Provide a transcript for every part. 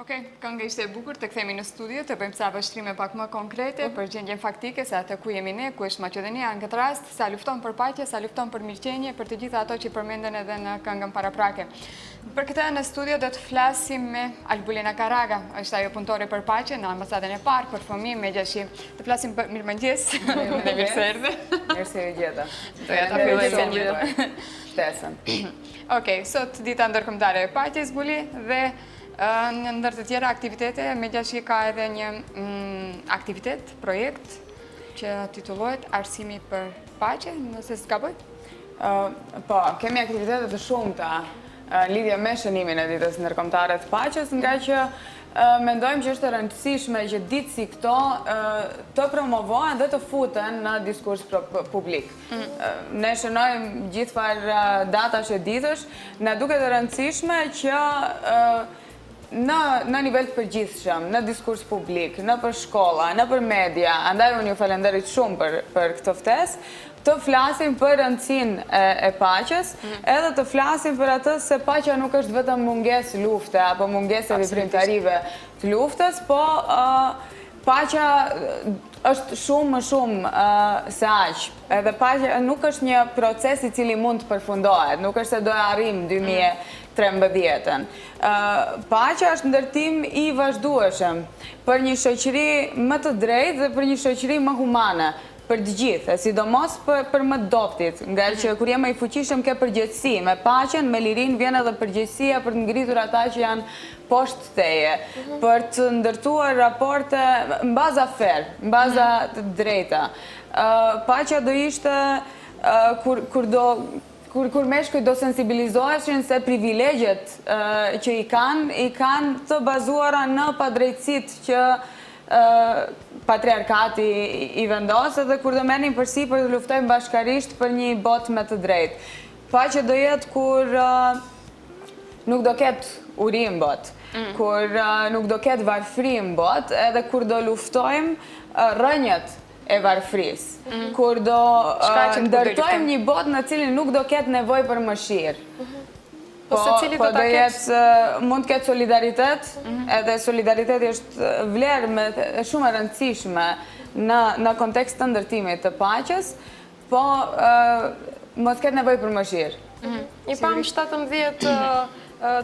Okej, kënga ishte e bukur, të kthehemi në studio, të bëjmë ca vështrime pak më konkrete për gjendjen faktike se atë ku jemi ne, ku është Maqedonia në këtë rast, sa lufton për paqe, sa lufton për mirëqenie, për të gjitha ato që përmenden edhe në këngën paraprake. Për këtë në studio do të flasim me Albulina Karaga, është ajo punëtore për paqe në ambasadën e parë për fëmijë me gjashi. Të flasim për mirëmëngjes dhe mirë se erdhe. Mirë se ju gjeta. Doja ta filloj me një Ftesën. Okej, sot dita ndërkombëtare e paqes Buli dhe në ndër të tjera aktivitete, me gjashi ka edhe një aktivitet, projekt që titullohet Arsimi për paqe, nëse s'ka bëj? Po, kemi aktivitete të shumta në lidhje me shënimin e ditës ndërkombëtare të paqes, nga që mendojmë që është e rëndësishme që ditë si këto të promovohen dhe të futen në diskurs publik. Ne shënojmë gjithfar datash e ditësh, na duket e rëndësishme që në nivel të përgjithshëm, në diskurs publik, në për shkolla, në për media, andaj unë ju falenderit shumë për këtë ftesë, të flasim për rëndësinë e paqes, edhe të flasim për atë se paqja nuk është vetëm mungesë lufte apo mungesë veprimtarive të luftës, po paqja është shumë më shumë se aq. Edhe paqja nuk është një proces i cili mund të përfundohet, nuk është se do e arrim 2013-ën. Paqja është ndërtim i vazhdueshëm për një shoqëri më të drejtë dhe për një shoqëri më humane për të gjithë, sidomos për më doptit, nga që kur jemi i fuqishëm ke përgjegjësi, me paqen, me lirinë vjen edhe përgjegjësia për të ngritur ata që janë poshtë teje, për të ndërtuar raporte në baza fair, në baza të drejta. Paqja do ishte kur meshkujt do sensibilizoheshin se privilegjet që i kanë të bazuara në padrejtësitë që patriarkati i vendosë dhe kur do merrnin përsipër të luftojmë bashkarisht për një botë më të drejtë. Paqja do jetë kur nuk do ketë uri në botë, kur nuk do ketë varfëri në botë, edhe kur do luftojmë rrënjët e varfërisë, kur do ndërtojmë një botë në cilin nuk do ketë nevojë për mëshirë. Po do jetë, mund të ketë solidaritet, edhe solidariteti është vlerë shumë e rëndësishme në kontekst të ndërtimit të paqes, po mos ketë nevojë për mëshirë. I pam 17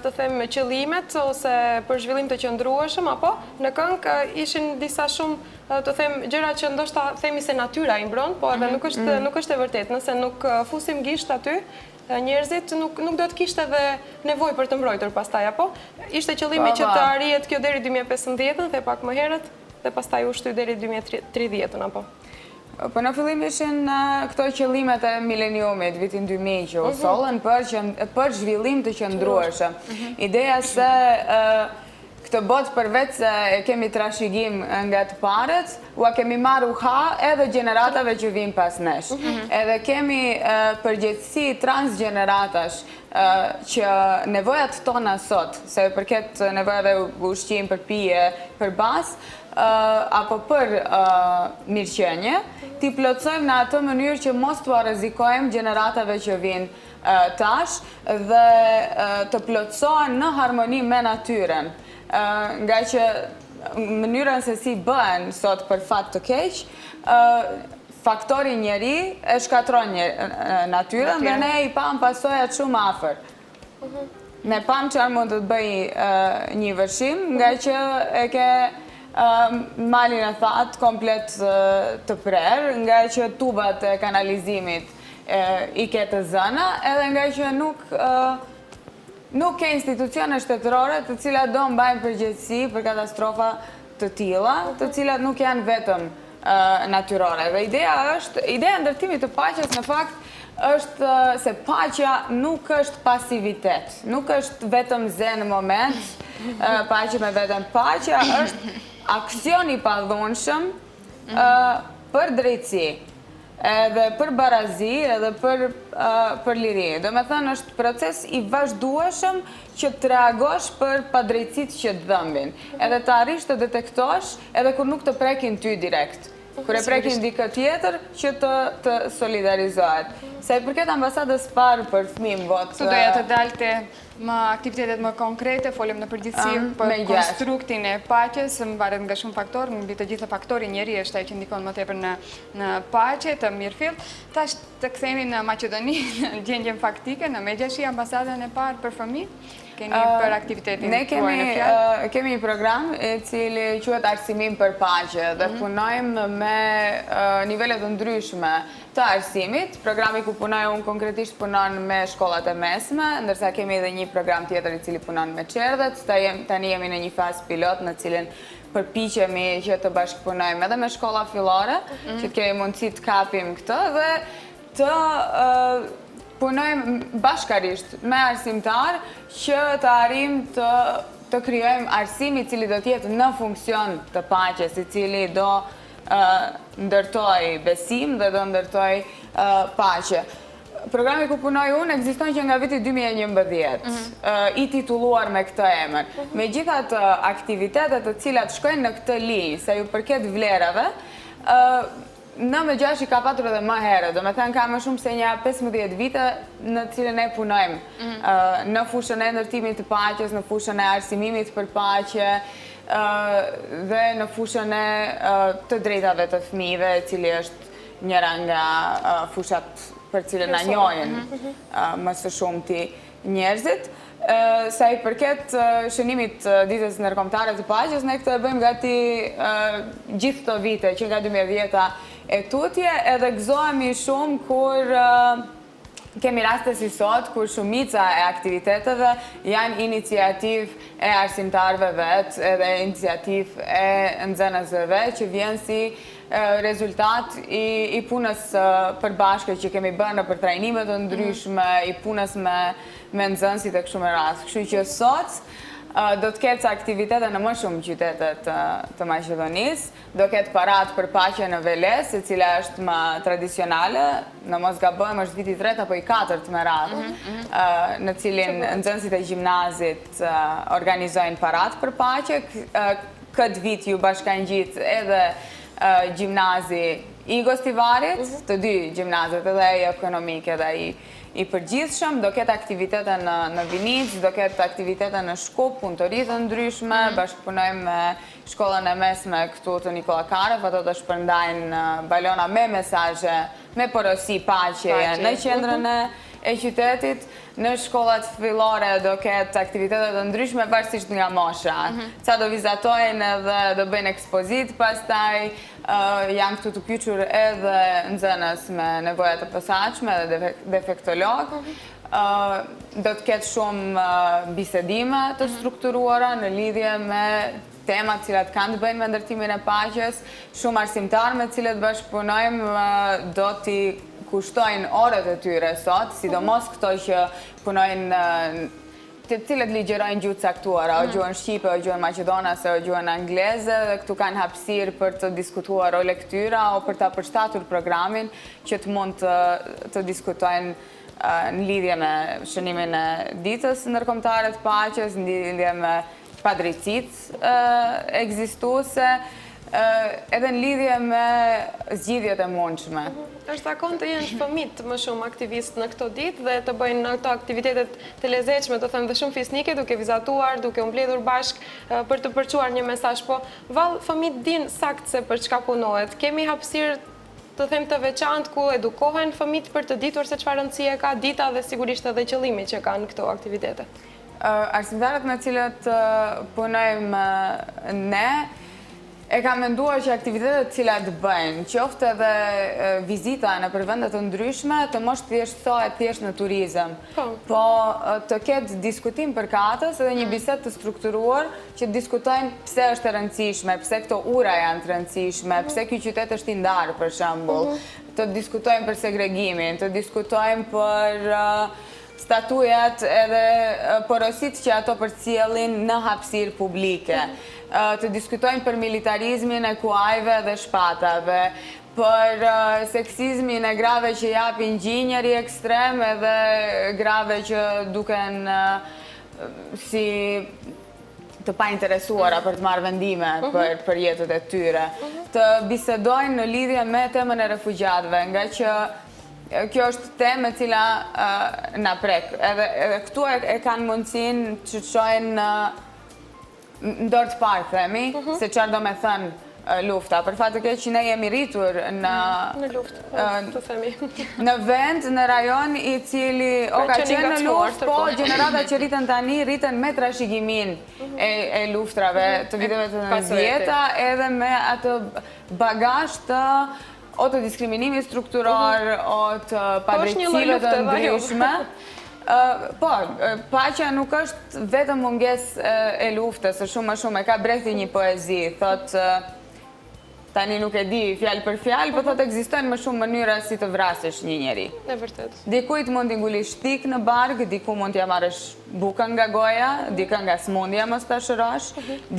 të them me qëllimet ose për zhvillim të qëndrueshëm, apo në këngë ishin disa shumë të them gjëra që ndoshta themi se natyra i mbron, po edhe nuk është e vërtetë. Nëse nuk fusim gisht aty, njerëzit nuk do të kishte edhe nevojë për të mbrojtur pastaj, apo? Ishte qëllimi që të arrihet kjo deri 2015-ën, dhe pak më herët, dhe pastaj u shty deri 2030-ën, apo? Po në fillim ishin këto qëllimet e mileniumit, vitin 2000 që u sollën për zhvillim të qëndrueshëm. Ideja se këtë botë përveç se kemi trashëgim nga të parët, ua kemi marru edhe gjeneratave që vinë pas nesh. Edhe kemi përgjegjësi transgjeneratash që nevojat tona sot, se përket nevojave ushqim, për pije, për bas, apo për mirëqenie, t'i plotësojmë në atë mënyrë që mos t'u rrezikojmë gjeneratave që vinë tash dhe të plotësohen në harmoni me natyren. Nga që mënyrën se si bëhen sot për fat të keq, faktori njeri e shkatron natyren dhe ne i pam pasojat shumë afër. Ne pam që mund të bëj një vërshim, nga që e ke malin e that komplet të prerë, nga që tubat e kanalizimit i ke të zëna, edhe nga që nuk ke institucione shtetërore të cilat do mbajnë përgjegjësi për katastrofa të tilla, të cilat nuk janë vetëm natyrore. Dhe ideja ndërtimit të paqes në fakt është se paqja nuk është pasivitet, nuk është vetëm zen në moment, paqja me vetëm. Paqja është aksion i padhunshëm për drejtësi, edhe për barazi, edhe për liri. Do me thënë është proces i vazhdueshëm që të reagosh për padrejtësit që të dhëmbin, edhe të arrish të detektosh edhe kur nuk të prekin ty direkt. kur e prekin dikë tjetër që të solidarizohet. Se i përket ambasadës parë për fëmijë vot. Këtu doja të dalte më aktivitetet më konkrete, folëm në përgjithësi për konstruktin e paqes, më varet nga shumë faktorë, mbi të gjitha faktori njeri është ai që ndikon më tepër në paqe, të mirëfill. Tash të kthehemi në Maqedoni, në gjendjen faktike, në Megjashi, ambasadën e parë për fëmijë. Keni për aktivitetin tuaj në fjalë? Ne kemi një program i cili quhet Arsimim për Paqe dhe punojmë me nivele të ndryshme të arsimit. Programi ku punoj unë konkretisht punon me shkollat e mesme, ndërsa kemi edhe një program tjetër i cili punon me qerdhet. Tani jemi në një fazë pilot në cilin përpiqemi që të bashkëpunojmë edhe me shkolla fillore, që të kemi mundësi të kapim këtë dhe të punojmë bashkarisht me arsimtar që të arrim të krijojmë arsim i cili do t'jetë në funksion të paqes, i cili do ndërtoj besim dhe do ndërtoj paqe. Programi ku punoj unë ekziston që nga viti 2011, i titulluar me këtë emër. Me gjitha të aktivitetet të cilat shkojnë në këtë linjë, se ju përket vlerave, në Megjashi ka patur edhe më herë, do me thënë ka më shumë se një 15 vite në cilën e punojmë në fushën e ndërtimit të paqes, në fushën e arsimimit për paqe dhe në fushën e të drejtave të fëmijëve, e cili është njëra nga fushat për cilën na njohin më së shumti njerëzit. Sa i përket shënimit ditës ndërkombëtare të paqes, ne këtë e bëjmë gati gjithë këto vite, që nga 2010-a e tutje, edhe gëzohemi shumë kur kemi raste si sot, kur shumica e aktiviteteve janë iniciativ e arsimtarve vetë, edhe iniciativ e nxënësve që vjen si rezultat i punës përbashkët që kemi bërë për trajnime të ndryshme, i punës me nxënësit e kështu me radhë. Kështu që sot do të ketë aktivitete në më shumë qytetet të Maqedonisë, do ketë parat për paqe në Veles, e cila është më tradicionale, në mos gabojmë është viti 3 apo i 4 me radhë, në cilin nxënësit e gjimnazit organizojnë parat për paqe. Këtë vit ju bashkangjit edhe gjimnazi i Gostivarit, të dy gjimnazet, edhe i ekonomik edhe i përgjithshëm, do ketë aktivitete në Vinic, do ketë aktivitete në Shkup, punëtori të ndryshme, bashkëpunojmë me shkollën e mesme këtu të Nikola Karev, ato të shpërndajnë balona me mesazhe, me porosi paqeje në qendrën e qytetit. Në shkollat fillore do ketë aktivitetet të ndryshme varsisht nga mosha. Ca do vizatojnë edhe do bëjnë ekspozit, pastaj janë këtu të kyçur edhe nxënës me nevoja të posaçme dhe defektolog. Do të ketë shumë bisedime të strukturuara në lidhje me temat cilat kanë të bëjnë me ndërtimin e paqes. Shumë arsimtar me cilët bashkëpunojmë do t'i kushtojnë orët e tyre sot, sidomos këto që punojnë të cilët ligjerojnë gjuhë caktuara, o gjuhën shqipe, o gjuhën maqedonase, o gjuhën angleze, dhe këtu kanë hapësirë për të diskutuar o lektyra, o për të përshtatur programin që të mund të diskutojnë në lidhje me shënimin e ditës ndërkombëtare të paqes, në lidhje me padrejtësitë ekzistuese, edhe në lidhje me zgjidhjet e mundshme. Është zakon të jenë fëmijët më shumë aktivistë në këto ditë dhe të bëjnë në këto aktivitetet të lezetshme, të thënë dhe shumë fisnike, duke vizatuar, duke u mbledhur bashkë për të përçuar një mesazh, po vallë fëmijët dinë saktë se për çka punohet. Kemi hapësirë të them të veçantë ku edukohen fëmijët për të ditur se çfarë rëndësie ka dita dhe sigurisht edhe qëllimi që kanë këto aktivitete. Arsimtarët me cilët punojmë ne e kam menduar që aktivitetet cilat bëjnë, qoftë edhe vizita në përvende të ndryshme, të mos thjesht në turizëm, po të ketë diskutim për katës edhe një bisedë të strukturuar që diskutojnë pse është e rëndësishme, pse këto ura janë të rëndësishme, pse ky qytet është i ndarë për shembull, të diskutojmë për segregimin, të diskutojmë për statujat edhe porosit që ato përcjellin në hapësirë publike, të diskutojnë për militarizmin e kuajve dhe shpatave, për seksizmin e grave që japin gjinjëri ekstrem edhe grave që duken si të pa interesuara për të marrë vendime për jetët e tyre, të bisedojnë në lidhje me temën e refugjatëve, nga që kjo është temë e cila na prek. Edhe këtu e kanë mundësinë që të shojnë në dorë të parë, themi, se çfarë do me thënë lufta. Për fat të keq që ne jemi rritur në luftë, të themi. Në vend, në rajon i cili ka qenë në luftë, po gjenerata që rriten tani rriten me trashëgimin e luftrave të viteve të 90-ta, edhe me atë bagazh të o të diskriminimit strukturar, o të padrejtësive të ndryshme. Po, paqja nuk është vetëm munges e luftës, shumë më shumë, e ka Brehti një poezi, thotë, tani nuk e di fjalë për fjalë, po thotë ekzistojnë më shumë mënyra si të vrasësh një njeri. E vërtet. Dikujt mund t'i ngulish tik në barg, diku mund t'ja marrësh bukën nga goja, dikë nga smundja mos ta shërosh,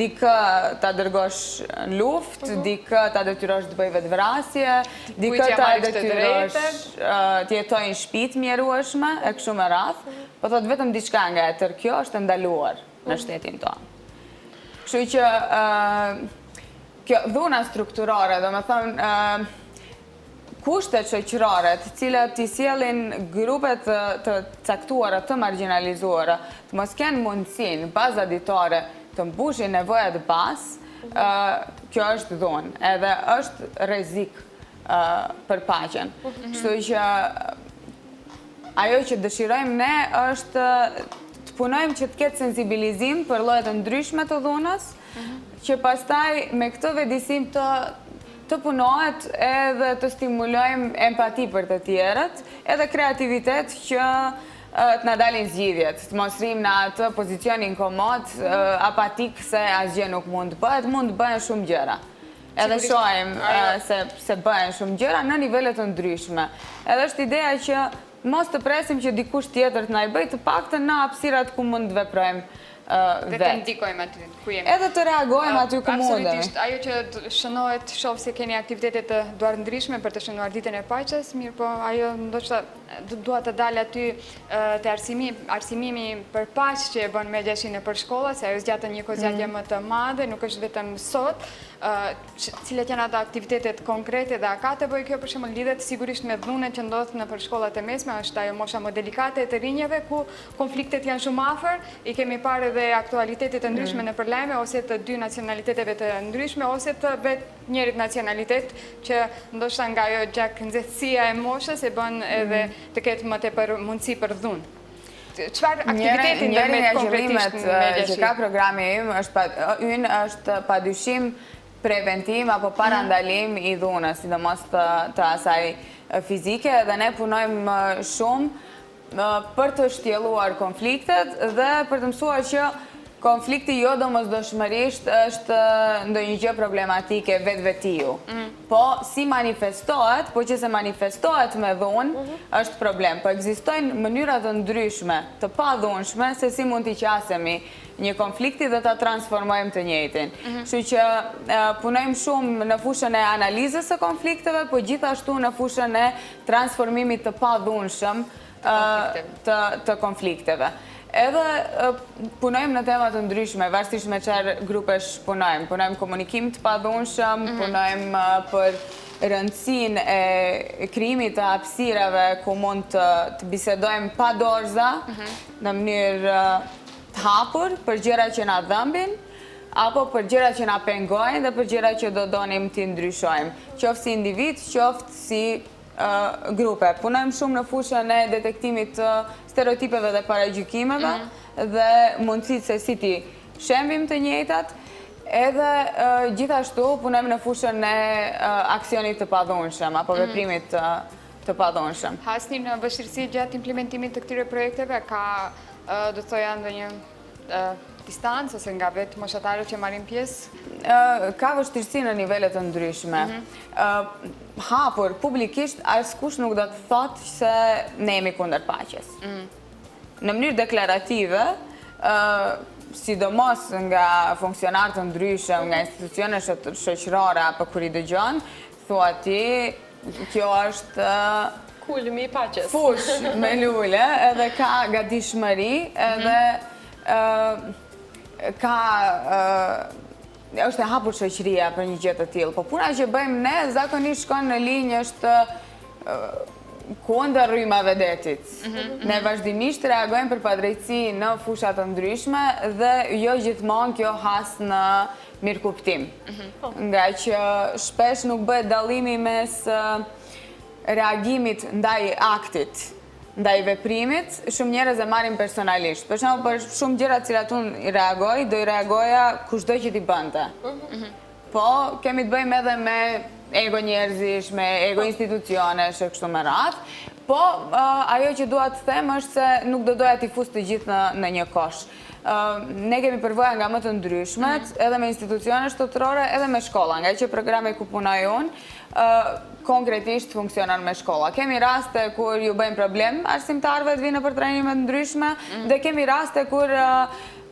dikë ta dërgosh në luftë, dikë ta detyrosh të bëj vetvrasje, dikë ta detyrosh të jetojnë në shtëpi të mjerueshme, e kështu me radhë. Po thotë vetëm diçka nga e tërë kjo është ndaluar në shtetin tonë. Kështu që kjo dhuna strukturore, do me thënë, kushtet shoqërore, të cilat t'i sjellin grupet të caktuara, të marginalizuara, të mos kenë mundësinë, baza ditore, të mbushin nevojat bazë, kjo është dhunë, edhe është rrezik për paqen. Kështu që ajo që dëshirojmë ne është të punojmë që të ketë sensibilizim për lloje të ndryshme të dhunës, që pastaj me këtë vedisim të punohet edhe të stimulojmë empati për të tjerët, edhe kreativitet që të na dalin zgjidhjet, të mos rrim në atë pozicionin komod, apatik se asgjë nuk mund të bëhet, mund të bëhen shumë gjëra. Edhe shohim se bëhen shumë gjëra në nivele të ndryshme. Edhe është ideja që mos të presim që dikush tjetër të na i bëjë, të paktën në hapësirat ku mund të veprojmë dhe të ndikojmë aty ku jemi. Edhe të reagojmë aty ku mundemi. Absolutisht, ajo që shënohet, shoh se keni aktivitetet të duarndrishme për të shënuar ditën e paqes, mirë po ajo ndoshta dua të dalë aty te arsimimi për paqë që e bën Mediashi nëpër shkolla, se ajo zgjatë një kozjatje më të madhe, nuk është vetëm sot, cilat janë ato aktivitetet konkrete dhe a ka të bëjë kjo për shembull lidhet sigurisht me dhunën që ndodh nëpër shkollat e mesme, është ajo mosha më delikate e të rinjeve ku konfliktet janë shumë afër, i kemi parë dhe aktualitetet të ndryshme nëpër lajme, ose të dy nacionaliteteve të ndryshme, ose të vetë njërit nacionalitet që ndoshta nga ajo gjak nxehtësia e moshës e bën edhe të ketë më tepër mundësi për dhunë. Çfarë aktiviteti ndërmjet konkretisht në Mediashi? Që ka programi im është padyshim preventim apo parandalim i dhunës, sidomos të asaj fizike, dhe ne punojmë shumë për të shtjelluar konfliktet dhe për të mësuar që konflikti jo domosdoshmërisht është ndonjë gjë problematike vetvetiu. Po si manifestohet, po që se manifestohet me dhunë, është problem. Po ekzistojnë mënyra të ndryshme, të padhunshme, se si mund t'i qasemi një konflikti dhe ta transformojmë të njëjtin. Kështu që punojmë shumë në fushën e analizës së konflikteve, po gjithashtu në fushën e transformimit të padhunshëm të konflikteve. Edhe punojmë në temat të ndryshme, varsisht me çfarë grupesh punojmë. Punojmë komunikim të padhunshëm, punojmë për rëndësinë e krijimit të hapësirave ku mund të bisedojmë pa dorëza, në mënyrë të hapur për gjëra që na dhëmbin, apo për gjëra që na pengojnë dhe për gjëra që do donim t'i ndryshojmë. Qoftë si individ, qoftë si grupe. Punojmë shumë në fushën e detektimit të stereotipeve dhe paragjykimeve dhe mundësit se si ti shembim të njëjtat, edhe gjithashtu punojmë në fushën e aksionit të padhunshëm apo veprimit të padhunshëm. Hasni në vështirësi gjatë implementimit të këtyre projekteve, ka do të thoja ndonjë distancë ose nga vetë moshatarët që marrin pjesë? Ka vështirësi në nivelet të ndryshme. Hapur, publikisht, askush nuk do të thotë se ne jemi kundër paqes. Në mënyrë deklarative, sidomos nga funksionarë të ndryshëm, nga institucione shoqërore apo kur i dëgjon, thua ti, kjo është kulmi i paqes. Fush me lule, edhe ka gatishmëri, edhe është e hapur shoqëria për një gjë të tillë, po puna që bëjmë ne zakonisht shkon në linjë është kundër rrymave detit. Ne vazhdimisht reagojmë për padrejtësi në fusha të ndryshme dhe jo gjithmonë kjo has në mirëkuptim. Nga që shpesh nuk bëhet dallimi mes reagimit ndaj aktit, ndaj veprimit, shumë njerëz e marrin personalisht. Për shembull, për shumë gjëra të cilat unë i reagoj, do i reagoja kushdo që t'i bënte. Po, kemi të bëjmë edhe me ego njerëzish, me ego institucionesh e kështu me radhë. Po, ajo që dua të them është se nuk do doja t'i fus të gjithë në një kosh. Ne kemi përvoja nga më të ndryshmet, edhe me institucione shtetërore, edhe me shkolla, nga që programe ku punoj unë, konkretisht funksionon me shkolla. Kemi raste kur ju bëjmë problem arsimtarëve të vinë për trajnime të ndryshme, dhe kemi raste kur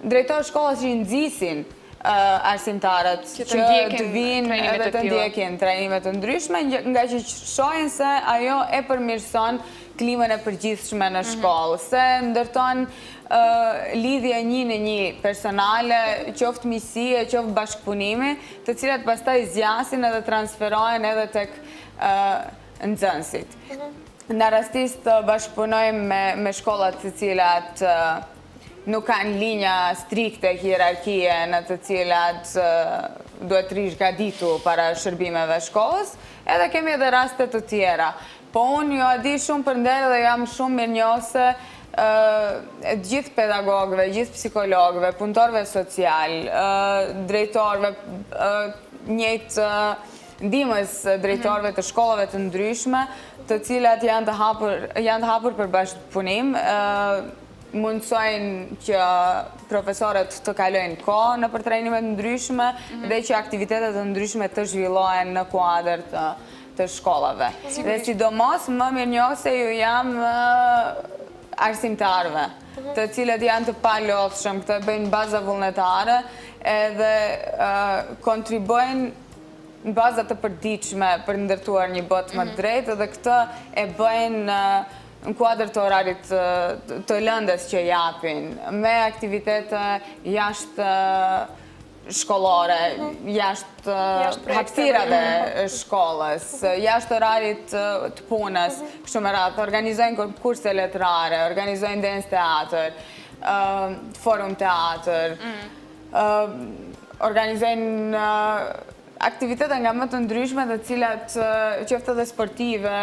drejtorë shkollas që nxisin arsimtarët që të vinë edhe të ndjekin trajnime të ndryshme, nga që shohin se ajo e përmirëson klimën e përgjithshme në shkollë, se ndërton lidhje një në një personale, qoftë miqësie, qoftë bashkëpunimi, të cilat pastaj zgjasin edhe transferohen edhe tek nxënësit. Në rastisht bashkëpunojmë me shkollat të cilat nuk kanë linja strikte hierarkie në të cilat duhet rish gaditu para shërbimeve shkollës, edhe kemi edhe raste të tjera. Po unë jo di shumë përnder dhe jam shumë mirënjohëse gjithë pedagogëve, gjithë psikologëve, punëtorëve social, drejtorëve, njëjtë ndihmës drejtorëve të shkollave të ndryshme, të cilat janë të hapur për bashkëpunim, mundsojnë që profesorët të kalojnë kohë në për trajnimet ndryshme dhe që aktivitetet të ndryshme të zhvillohen në kuadër të shkollave. Dhe sidomos më mirënjohëse ju jam arsimtarëve, të cilët janë të palodhshëm, këtë bëjnë baza vullnetare edhe kontribojnë në baza të përditshme për ndërtuar një botë më të drejtë dhe këtë e bëjnë në kuadër të orarit të lëndës që japin, me aktivitete jashtë shkollore, jashtë hapësirave shkollës, jashtë orarit të punës, kështu me radhë, organizojnë konkurse letrare, organizojnë dance teatër, forum teatër, organizojnë aktivitete nga më të ndryshme të cilat qoftë edhe sportive,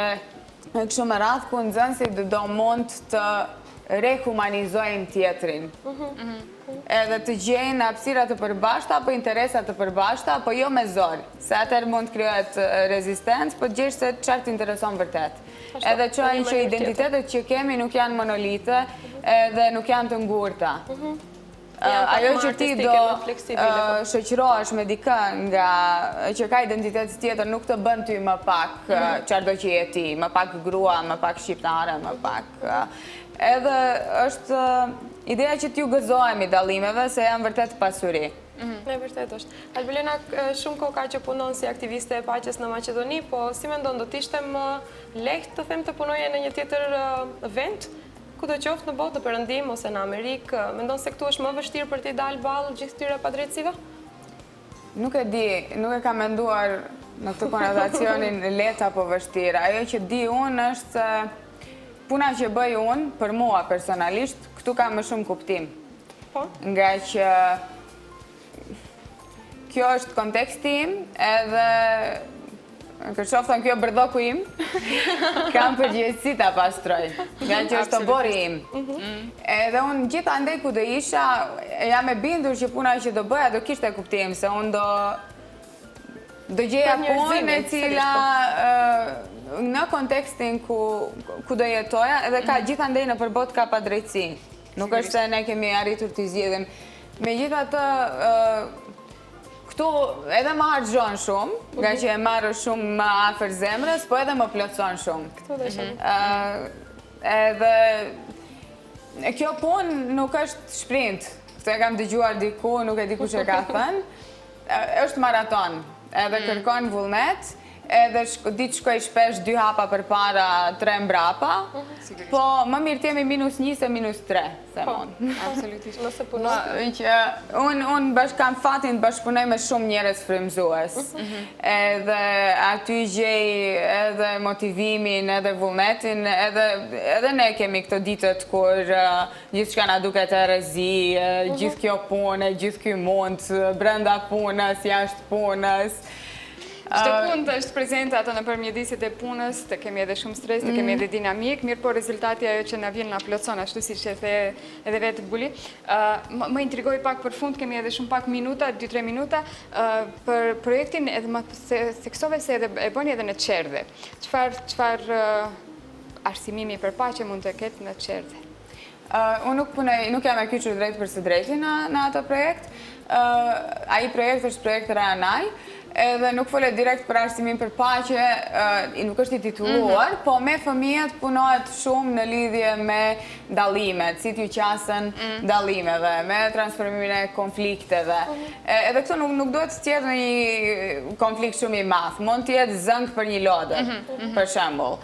kështu me radhë ku nxënësit do mund të rehumanizojnë tjetrin. Edhe të gjejnë hapësira të përbashkëta apo interesa të përbashkëta, apo jo me zor. Se atëherë mund të krijohet rezistencë, po të gjesh se çfarë të intereson vërtet. Edhe çojnë që identitetet që kemi nuk janë monolite edhe nuk janë të ngurta. Ajo që ti do shoqërohesh me dikë nga që ka identitet tjetër nuk të bën ty më pak çfarëdo që je ti, më pak grua, më pak shqiptare, më pak. Edhe është ideja që t'ju gëzohemi dallimeve se janë vërtet pasuri. Ne vërtet është. Albelena shumë kohë ka që punon si aktiviste e paqes në Maqedoni, po si mendon do t'ishte më lehtë të them të punoje në një tjetër vend? Ku do qoftë në botë, në Perëndim ose në Amerikë, mendon se këtu është më vështirë për t'i dalë ballë gjithë këtyre padrejtësive? Nuk e di, nuk e kam menduar në këtë konotacionin lehtë apo vështirë. Ajo që di unë është se puna që bëj unë, për mua personalisht, këtu ka më shumë kuptim. Po? Nga që kjo është konteksti im, edhe kërshofton kjo bërdoku im, kam përgjegjësi ta pastroj, nga që është obori im. Edhe unë gjitha ndej ku do isha, jam e bindur që puna që do bëja do kishte kuptim, se unë do gjeja punë e cila në kontekstin ku do jetoja, edhe ka gjitha ndej në përbot ka padrejtësi. Nuk është se ne kemi arritur të zgjedhim. Megjithatë, këtu edhe më harxhon shumë, nga që e marrë shumë më afër zemrës, po edhe më plotëson shumë. Këtu dhe shumë. Edhe kjo punë nuk është sprint. Këtë e kam dëgjuar diku, nuk e di kush e ka thënë. Është maraton, edhe kërkon vullnet, edhe ditë shkoj shpesh 2 hapa për para, 3 mbrapa, po më mirë t'jemi -1 se -3, them unë. Absolutisht. Nëse punon. Unë bashkë kam fatin të bashkëpunoj me shumë njerëz frymëzues. Edhe aty gjej edhe motivimin, edhe vullnetin, edhe ne kemi këto ditët kur gjithçka na duket erëzi, gjithë kjo punë, gjithë ky mund, brenda punës, jashtë punës. Çdo punë është prezente ato në përmjedisit e punës, të kemi edhe shumë stres, të kemi edhe dinamik, mirë po rezultati ajo që na vjen na plotson, ashtu siç e the edhe vetë Buli. Më intrigoi pak për fund, kemi edhe shumë pak minuta, 2-3 minuta, për projektin edhe më theksove se edhe e bëni edhe në Çerdhe. Çfarë arsimimi për paqe mund të ketë në Çerdhe? Unë nuk jam e kyçur drejt për së drejti në ato projekt. Ai projekt është projekt Ranaj, edhe nuk folet direkt për arsimin për paqe, nuk është i titulluar, po me fëmijët punohet shumë në lidhje me dallimet, si t'ju qasen dallimeve, me transformimin e konflikteve. Edhe këtu nuk duhet të jetë një konflikt shumë i madh, mund të jetë zënk për një lodër, për shembull.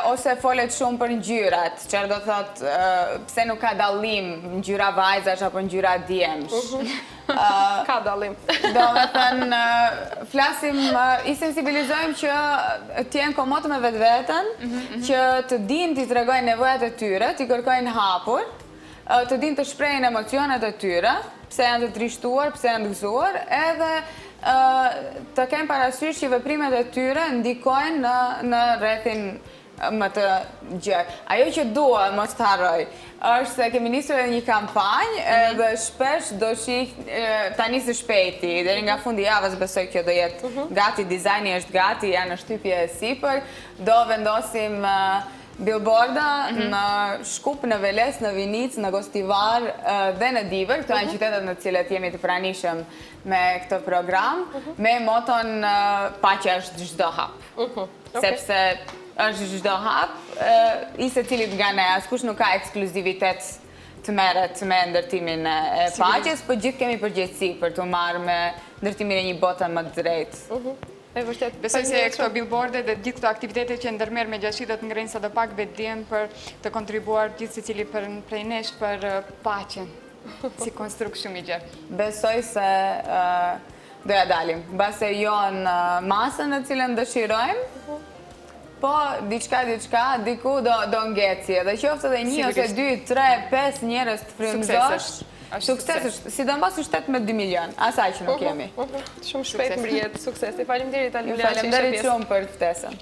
Ose folet shumë për ngjyrat, çfarë do thotë pse nuk ka dallim ngjyra vajzash apo ngjyra djemsh. Ka dallim. Do me thënë, flasim, i sensibilizojmë që t'jenë komod me vetveten, që të dinë t'i tregojnë nevojat e tyre, t'i kërkojnë hapur, të dinë të shprehin emocionet e tyre, pse janë të trishtuar, pse janë të gëzuar, edhe të kemë parasysh që veprimet e tyre ndikojnë në rrethin më të gjerë. Ajo që dua, mos të harroj, është se kemi nisur edhe një kampanjë dhe shpesh do shih tani së shpejti, deri nga fundi i javës besoj kjo do jetë gati, dizajni është gati, janë në shtypje e sipër, do vendosim billboarda në Shkup, në Veles, në Vinicë, në Gostivar dhe në Diver, këto janë qytetet në të cilët jemi të pranishëm me këtë program, me moton paqja është çdo hap. Sepse është çdo hap, i secilit nga ne, askush nuk ka ekskluzivitet të merret me ndërtimin e paqes, po gjithë kemi përgjegjësi për të marrë me ndërtimin e një bote më të drejtë. E vërtet. Besoj se këto billboarde dhe gjithë këto aktivitete që ndërmerr me gjashi do të ngrenë sadopak vetdijen për të kontribuar gjithë secili prej nesh për paqen, si konstrukt shumë i gjerë. Besoj se do ja dalim, mbase jo në masën në cilën dëshirojmë, po diçka, diku do ngeci, edhe qoftë edhe 1 ose 2, 3, 5 njerëz të frymëzosh. Sukses është, sidomos në shtet me 2 milion, asaj që nuk jemi. Shumë shpejt mbrihet suksesi. Faleminderit Alvila. Faleminderit shumë për ftesën.